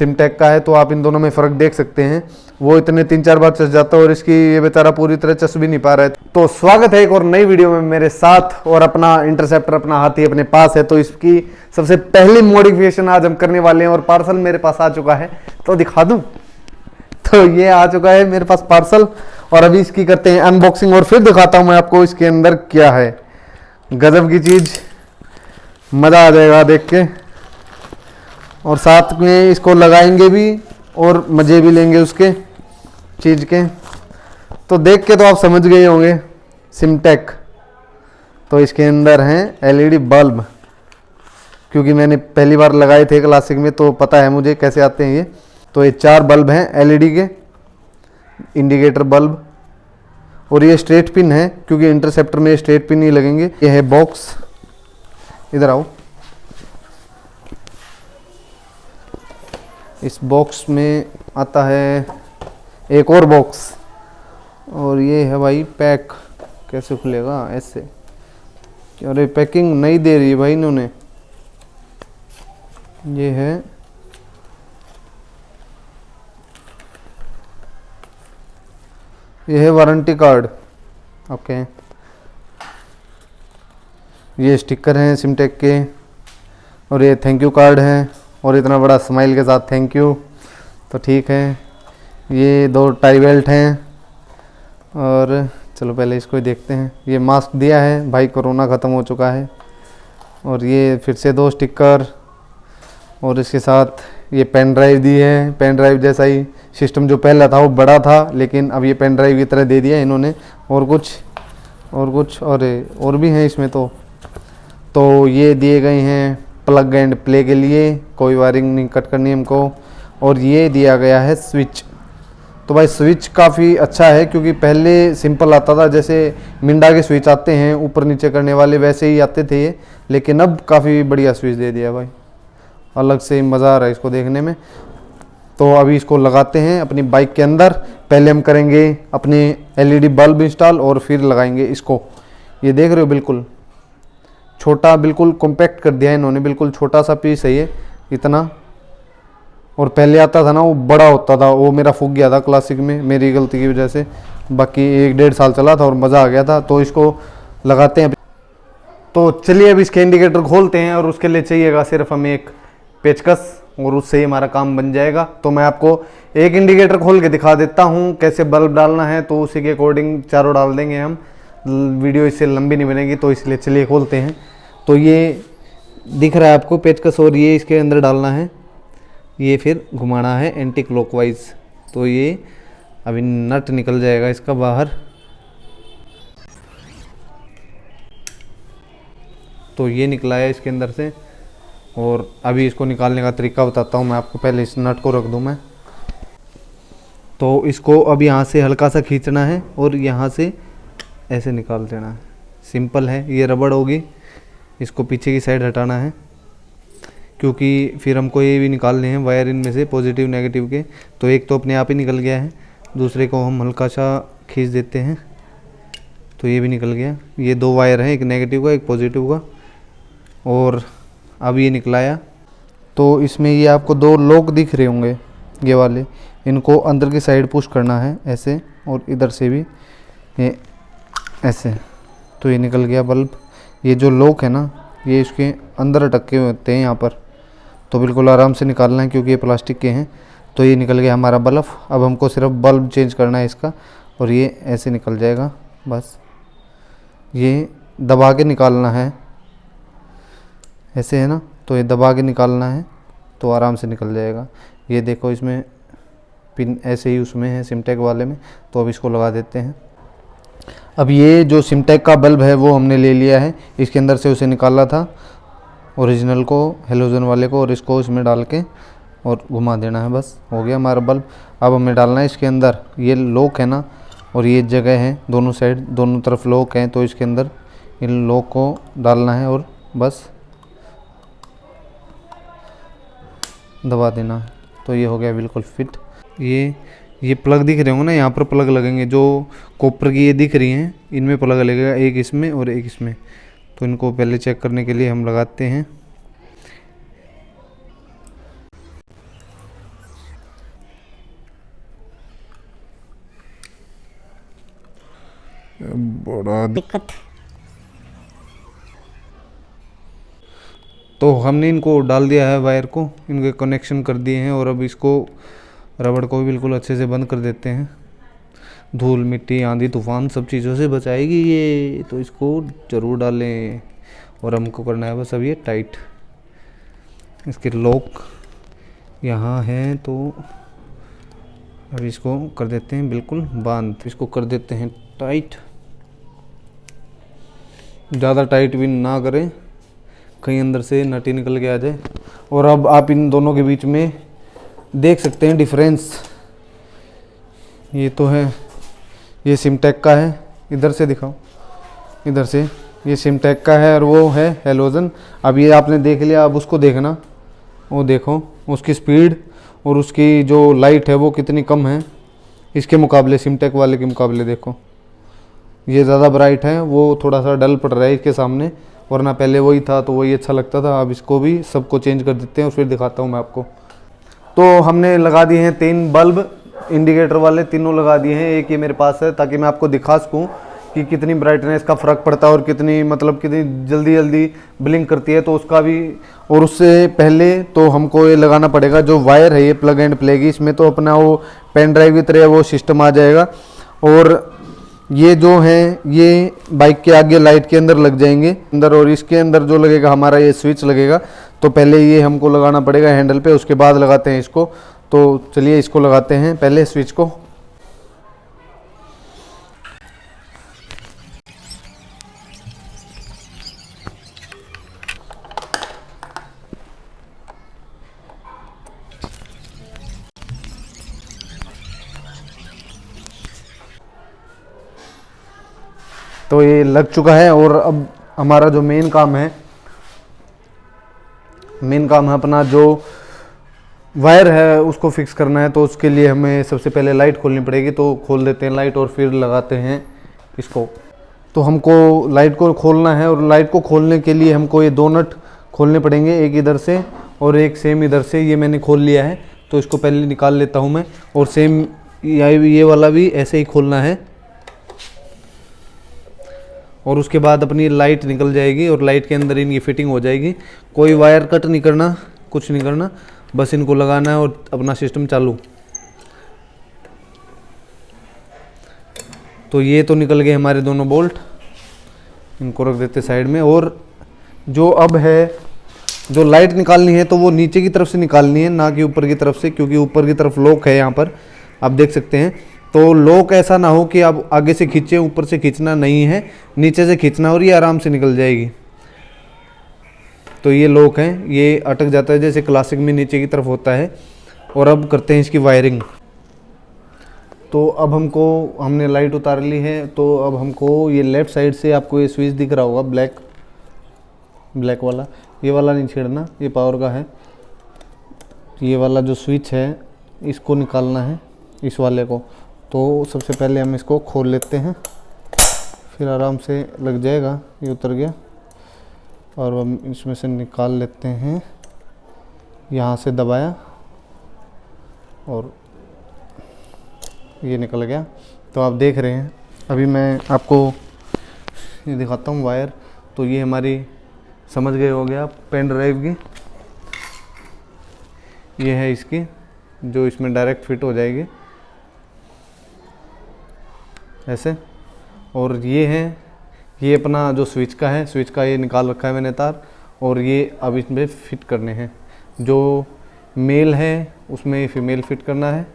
सिमटेक का है, तो आप इन दोनों में फ़र्क देख सकते हैं। वो इतने 3-4 बार चस जाता है और इसकी ये बेचारा पूरी तरह चस भी नहीं पा रहा है। तो स्वागत है एक और नई वीडियो में मेरे साथ, और अपना इंटरसेप्टर अपना हाथी अपने पास है। तो इसकी सबसे पहली मॉडिफिकेशन आज हम करने वाले हैं और पार्सल मेरे पास आ चुका है, तो दिखा दूं। तो ये आ चुका है मेरे पास पार्सल, और अभी इसकी करते हैं अनबॉक्सिंग और फिर दिखाता हूं मैं आपको इसके अंदर क्या है। गजब की चीज़, मज़ा आ जाएगा देख के, और साथ में इसको लगाएंगे भी और मज़े भी लेंगे उसके चीज़ के। तो देख के तो आप समझ गए होंगे सिमटेक। तो इसके अंदर हैं एलईडी बल्ब, क्योंकि मैंने पहली बार लगाए थे क्लासिक में, तो पता है मुझे कैसे आते हैं ये। तो ये 4 बल्ब हैं एलईडी के, इंडिकेटर बल्ब, और ये स्ट्रेट पिन है क्योंकि इंटरसेप्टर में स्ट्रेट पिन ही लगेंगे। ये है बॉक्स, इधर आओ। इस बॉक्स में आता है एक और बॉक्स, और ये है भाई पैक। कैसे खुलेगा ऐसे? अरे पैकिंग नहीं दे रही है भाई इन्होंने। ये है वारंटी कार्ड। ओके, ये स्टिकर हैं सिमटेक के, और ये थैंक यू कार्ड है, और इतना बड़ा स्माइल के साथ थैंक यू। तो ठीक है, ये 2 टाई बेल्ट हैं, और चलो पहले इसको ही देखते हैं। ये मास्क दिया है भाई, कोरोना ख़त्म हो चुका है। और ये फिर से 2 स्टिकर, और इसके साथ ये पेन ड्राइव दी है। पेन ड्राइव जैसा ही सिस्टम जो पहला था वो बड़ा था, लेकिन अब ये पेन ड्राइव की तरह दे दिया इन्होंने। और कुछ और भी हैं इसमें। तो ये दिए गए हैं प्लग एंड प्ले के लिए, कोई वायरिंग नहीं कट करनी हमको। और ये दिया गया है स्विच। तो भाई स्विच काफ़ी अच्छा है, क्योंकि पहले सिंपल आता था, जैसे मिंडा के स्विच आते हैं ऊपर नीचे करने वाले, वैसे ही आते थे ये। लेकिन अब काफ़ी बढ़िया स्विच दे दिया भाई, अलग से मज़ा आ रहा है इसको देखने में। तो अभी इसको लगाते हैं अपनी बाइक के अंदर। पहले हम करेंगे अपने एलईडी बल्ब इंस्टॉल और फिर लगाएंगे इसको। ये देख रहे हो, बिल्कुल छोटा, बिल्कुल कॉम्पैक्ट कर दिया है इन्होंने, बिल्कुल छोटा सा पीस है ये, इतना। और पहले आता था ना वो बड़ा होता था, वो मेरा फूक गया था क्लासिक में, मेरी गलती की वजह से। बाकी 1-1.5 साल चला था और मज़ा आ गया था। तो इसको लगाते हैं। तो चलिए अब इसके इंडिकेटर खोलते हैं, और उसके लिए चाहिएगा सिर्फ हमें एक पेचकस, और उससे ही हमारा काम बन जाएगा। तो मैं आपको एक इंडिकेटर खोल के दिखा देता हूँ कैसे बल्ब डालना है, तो उसी के अकॉर्डिंग चारों डाल देंगे हम। वीडियो इससे लंबी नहीं बनेगी, तो इसलिए चलिए खोलते हैं। तो ये दिख रहा है आपको पेचकस, और ये इसके अंदर डालना है, ये फिर घुमाना है एंटी क्लॉकवाइज। तो ये अभी नट निकल जाएगा इसका बाहर। तो ये निकला है इसके अंदर से, और अभी इसको निकालने का तरीका बताता हूँ मैं आपको। पहले इस नट को रख दूँ मैं। तो इसको अब यहाँ से हल्का सा खींचना है और यहाँ से ऐसे निकाल देना है। सिंपल है, ये रबड़ होगी, इसको पीछे की साइड हटाना है, क्योंकि फिर हमको ये भी निकालने हैं वायर इनमें से, पॉजिटिव नेगेटिव के। तो एक तो अपने आप ही निकल गया है, दूसरे को हम हल्का सा खींच देते हैं, तो ये भी निकल गया। ये 2 वायर हैं, एक नेगेटिव का एक पॉजिटिव का, और अब ये निकलाया। तो इसमें ये आपको 2 लॉक दिख रहे होंगे, ये वाले, इनको अंदर की साइड पुश करना है ऐसे, और इधर से भी ये ऐसे। तो ये निकल गया बल्ब। ये जो लॉक है ना, ये इसके अंदर अटके हुए होते हैं यहाँ पर, तो बिल्कुल आराम से निकालना है क्योंकि ये प्लास्टिक के हैं। तो ये निकल गया हमारा बल्ब। अब हमको सिर्फ बल्ब चेंज करना है इसका, और ये ऐसे निकल जाएगा बस। ये दबा के निकालना है, ऐसे है ना, तो ये दबा के निकालना है, तो आराम से निकल जाएगा। ये देखो इसमें पिन ऐसे ही उसमें है सिमटेक वाले में। तो अब इसको लगा देते हैं। अब ये जो सिमटेक का बल्ब है वो हमने ले लिया है, इसके अंदर से उसे निकाला था ओरिजिनल को, हेलोजन वाले को, और इसको इसमें डाल के और घुमा देना है, बस हो गया हमारा बल्ब। अब हमें डालना है इसके अंदर, ये लॉक है ना, और ये जगह है दोनों साइड, दोनों तरफ लॉक हैं, तो इसके अंदर इन लॉक को डालना है और बस दबा देना है। तो ये हो गया बिल्कुल फिट। ये प्लग दिख रहे होंगे ना, यहाँ पर प्लग लगेंगे, जो कॉपर की ये दिख रही हैं, इनमें प्लग लगेगा, एक इसमें और एक इसमें। तो इनको पहले चेक करने के लिए हम लगाते हैं। बड़ा दिक्कत। तो हमने इनको डाल दिया है, वायर को इनके कनेक्शन कर दिए हैं, और अब इसको रबड़ को भी बिल्कुल अच्छे से बंद कर देते हैं। धूल मिट्टी आंधी तूफान सब चीज़ों से बचाएगी ये, तो इसको ज़रूर डालें। और हमको करना है बस अब ये टाइट। इसके लॉक यहाँ हैं, तो अब इसको कर देते हैं बिल्कुल बांध, इसको कर देते हैं टाइट। ज़्यादा टाइट भी ना करें, कहीं अंदर से नट ही निकल के आ जाए। और अब आप इन दोनों के बीच में देख सकते हैं डिफरेंस। ये तो है, ये सिमटेक का है, इधर से दिखाओ, इधर से, ये सिमटेक का है और वो है हेलोजन। अब ये आपने देख लिया, अब उसको देखना, वो देखो उसकी स्पीड और उसकी जो लाइट है वो कितनी कम है इसके मुकाबले, सिमटेक वाले के मुकाबले। देखो ये ज़्यादा ब्राइट है, वो थोड़ा सा डल पड़ रहा है इसके सामने, वरना पहले वही था तो वही अच्छा लगता था। अब इसको भी सबको चेंज कर देते हैं और फिर दिखाता हूँ मैं आपको। तो हमने लगा दिए हैं 3 बल्ब इंडिकेटर वाले, तीनों लगा दिए हैं। एक ये मेरे पास है ताकि मैं आपको दिखा सकूँ कि कितनी ब्राइटनेस का फ़र्क पड़ता है और कितनी कितनी जल्दी जल्दी ब्लिंक करती है, तो उसका भी। और उससे पहले तो हमको ये लगाना पड़ेगा, जो वायर है ये प्लग एंड प्ले की, इसमें तो अपना वो पेन ड्राइव की तरह वो सिस्टम आ जाएगा। और ये जो हैं ये बाइक के आगे लाइट के अंदर लग जाएंगे अंदर, और इसके अंदर जो लगेगा हमारा ये स्विच लगेगा। तो पहले ये हमको लगाना पड़ेगा हैंडल पे, उसके बाद लगाते हैं इसको। तो चलिए इसको लगाते हैं पहले स्विच को। तो ये लग चुका है, और अब हमारा जो मेन काम है अपना जो वायर है उसको फिक्स करना है। तो उसके लिए हमें सबसे पहले लाइट खोलनी पड़ेगी, तो खोल देते हैं लाइट और फिर लगाते हैं इसको। तो हमको लाइट को खोलना है, और लाइट को खोलने के लिए हमको ये 2 नट खोलने पड़ेंगे, एक इधर से और एक सेम इधर से। ये मैंने खोल लिया है, तो इसको पहले निकाल लेता हूँ मैं। और सेम ये वाला भी ऐसे ही खोलना है, और उसके बाद अपनी लाइट निकल जाएगी और लाइट के अंदर इनकी फिटिंग हो जाएगी। कोई वायर कट नहीं करना, कुछ नहीं करना, बस इनको लगाना है और अपना सिस्टम चालू। तो ये तो निकल गए हमारे दोनों बोल्ट, इनको रख देते साइड में। और जो अब है, जो लाइट निकालनी है तो वो नीचे की तरफ से निकालनी है, ना कि ऊपर की तरफ से, क्योंकि ऊपर की तरफ लॉक है यहाँ पर आप देख सकते हैं। तो लॉक ऐसा ना हो कि आप आगे से खींचे, ऊपर से खींचना नहीं है, नीचे से खींचना, और ये आराम से निकल जाएगी। तो ये लॉक है, ये अटक जाता है जैसे क्लासिक में नीचे की तरफ होता है। और अब करते हैं इसकी वायरिंग। तो अब हमने लाइट उतार ली है, तो अब हमको ये लेफ़्ट साइड से आपको ये स्विच दिख रहा होगा ब्लैक वाला, ये वाला नहीं छेड़ना, ये पावर का है। ये वाला जो स्विच है इसको निकालना है, इस वाले को। तो सबसे पहले हम इसको खोल लेते हैं, फिर आराम से लग जाएगा। ये उतर गया, और हम इसमें से निकाल लेते हैं। यहाँ से दबाया और ये निकल गया। तो आप देख रहे हैं, अभी मैं आपको ये दिखाता हूँ वायर। तो ये हमारी, समझ गए हो गया, पेन ड्राइव की ये है इसकी, जो इसमें डायरेक्ट फिट हो जाएगी ऐसे। और ये है, ये अपना जो स्विच का है, स्विच का ये निकाल रखा है मैंने तार, और ये अब इसमें फिट करने हैं। जो मेल है उसमें फीमेल फिट करना है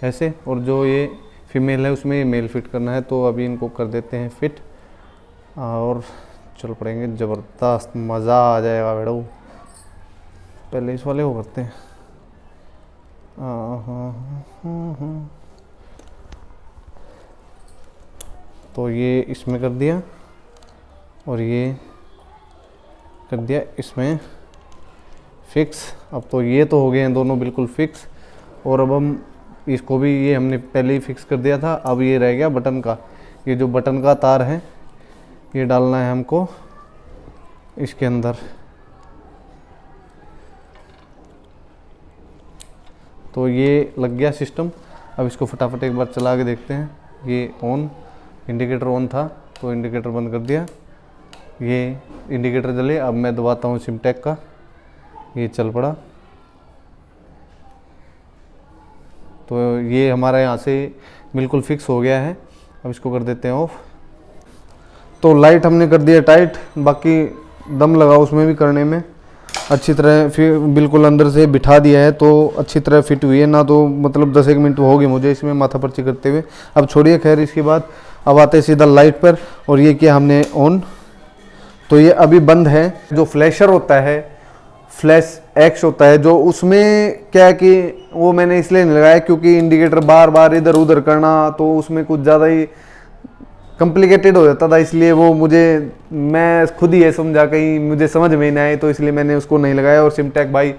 ऐसे, और जो ये फीमेल है उसमें ये मेल फिट करना है। तो अभी इनको कर देते हैं फिट, और चल पड़ेंगे, ज़बरदस्त मज़ा आ जाएगा बेड़ो। पहले इस वाले को करते हैं। तो ये इसमें कर दिया, और ये कर दिया इसमें फिक्स। अब तो ये तो हो गए हैं दोनों बिल्कुल फिक्स। और अब हम इसको भी, ये हमने पहले ही फिक्स कर दिया था। अब ये रह गया बटन का, ये जो बटन का तार है ये डालना है हमको इसके अंदर। तो ये लग गया सिस्टम। अब इसको फटाफट एक बार चला के देखते हैं। ये ऑन, इंडिकेटर ऑन था तो इंडिकेटर बंद कर दिया, ये इंडिकेटर जले। अब मैं दबाता हूँ सिमटेक का, ये चल पड़ा। तो ये हमारा यहाँ से बिल्कुल फिक्स हो गया है। अब इसको कर देते हैं ऑफ। तो लाइट हमने कर दिया टाइट, बाकी दम लगा उसमें भी करने में अच्छी तरह फिर बिल्कुल अंदर से बिठा दिया है, तो अच्छी तरह फिट हुई है ना। तो मतलब 10-1 मिनट हो गए मुझे इसमें माथा पर्ची करते हुए। अब छोड़िए खैर, इसके बाद अब आते हैं सीधा लाइट पर। और ये किया हमने ऑन, तो ये अभी बंद है। जो फ्लैशर होता है, फ्लैश एक्स होता है, जो उसमें क्या है कि वो मैंने इसलिए नहीं लगाया क्योंकि इंडिकेटर बार बार इधर उधर करना तो उसमें कुछ ज़्यादा ही कॉम्प्लिकेटेड हो जाता था, इसलिए वो मैं खुद ही ये समझा, कहीं मुझे समझ में ही नहीं आए, तो इसलिए मैंने उसको नहीं लगाया। और सिमटेक भाई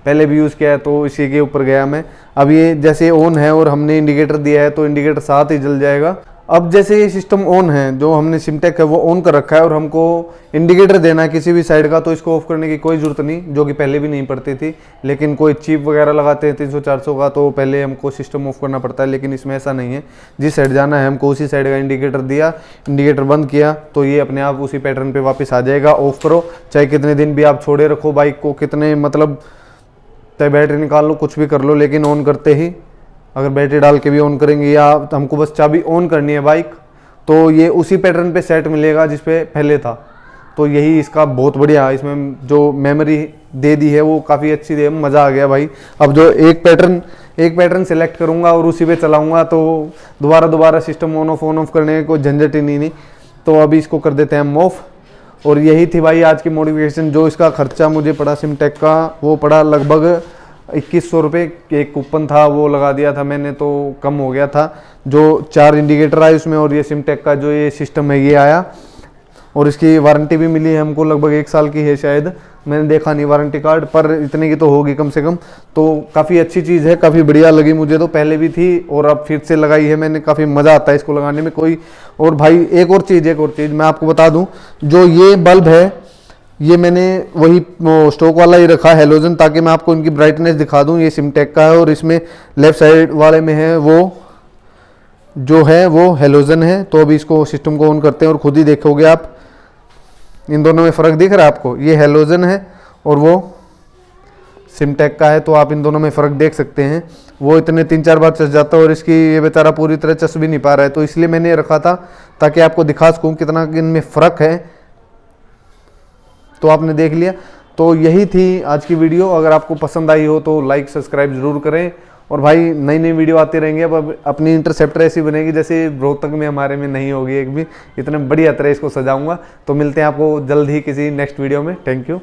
पहले भी यूज़ किया है तो इसी के ऊपर गया मैं। अब ये जैसे ऑन है और हमने इंडिकेटर दिया है तो इंडिकेटर साथ ही जल जाएगा। अब जैसे ये सिस्टम ऑन है, जो हमने सिमटेक है वो ऑन कर रखा है और हमको इंडिकेटर देना है किसी भी साइड का, तो इसको ऑफ करने की कोई ज़रूरत नहीं, जो कि पहले भी नहीं पड़ती थी। लेकिन कोई चिप वगैरह लगाते हैं 300-400 का, तो पहले हमको सिस्टम ऑफ करना पड़ता है। लेकिन इसमें ऐसा नहीं है, जिस साइड जाना है हमको उसी साइड का इंडिकेटर दिया, इंडिकेटर बंद किया तो ये अपने आप उसी पैटर्न पर वापस आ जाएगा। ऑफ करो, चाहे कितने दिन भी आप छोड़े रखो बाइक को, कितने मतलब चाहे बैटरी निकाल लो, कुछ भी कर लो, लेकिन ऑन करते ही अगर बैटरी डाल के भी ऑन करेंगे या हमको बस चाबी ऑन करनी है बाइक, तो ये उसी पैटर्न पे सेट मिलेगा जिस पे पहले था। तो यही इसका बहुत बढ़िया, इसमें जो मेमोरी दे दी है वो काफ़ी अच्छी दे, मज़ा आ गया भाई। अब जो एक पैटर्न सेलेक्ट करूँगा और उसी पे चलाऊँगा तो दोबारा सिस्टम ऑन ऑफ करने की कोई झंझट ही नहीं। तो अभी इसको कर देते हैं हम ऑफ। और यही थी भाई आज की मॉडिफिकेशन। जो इसका खर्चा मुझे पड़ा सिमटेक का, वो पड़ा लगभग 2100 रुपये। एक कूपन था वो लगा दिया था मैंने, तो कम हो गया था। जो 4 इंडिकेटर आए उसमें और ये सिमटेक का जो ये सिस्टम है ये आया। और इसकी वारंटी भी मिली है हमको, लगभग 1 साल की है शायद, मैंने देखा नहीं वारंटी कार्ड, पर इतने की तो होगी कम से कम। तो काफ़ी अच्छी चीज़ है, काफ़ी बढ़िया लगी मुझे, तो पहले भी थी और अब फिर से लगाई है मैंने। काफ़ी मज़ा आता है इसको लगाने में कोई। और भाई एक और चीज़ मैं आपको बता दूँ, जो ये बल्ब है ये मैंने वही स्टॉक वाला ही रखा हैलोजन, ताकि मैं आपको इनकी ब्राइटनेस दिखा दूं। ये सिमटेक का है और इसमें लेफ्ट साइड वाले में है वो जो है वो हैलोजन है। तो अभी इसको सिस्टम को ऑन करते हैं और खुद ही देखोगे आप, इन दोनों में फ़र्क दिख रहा है आपको। ये हैलोजन है और वो सिमटेक का है, तो आप इन दोनों में फ़र्क देख सकते हैं। वो इतने 3-4 बार चस जाता है और इसकी ये बेचारा पूरी तरह चस भी नहीं पा रहा है, तो इसलिए मैंने रखा था ताकि आपको दिखा सकूँ कितना इनमें फ़र्क है। तो आपने देख लिया। तो यही थी आज की वीडियो। अगर आपको पसंद आई हो तो लाइक सब्सक्राइब जरूर करें। और भाई नई वीडियो आती रहेंगे। अब अपनी इंटरसेप्टर ऐसी बनेगी जैसे रोहतक में हमारे में नहीं होगी एक भी, इतने बढ़िया तरह इसको सजाऊंगा। तो मिलते हैं आपको जल्द ही किसी नेक्स्ट वीडियो में। Thank you.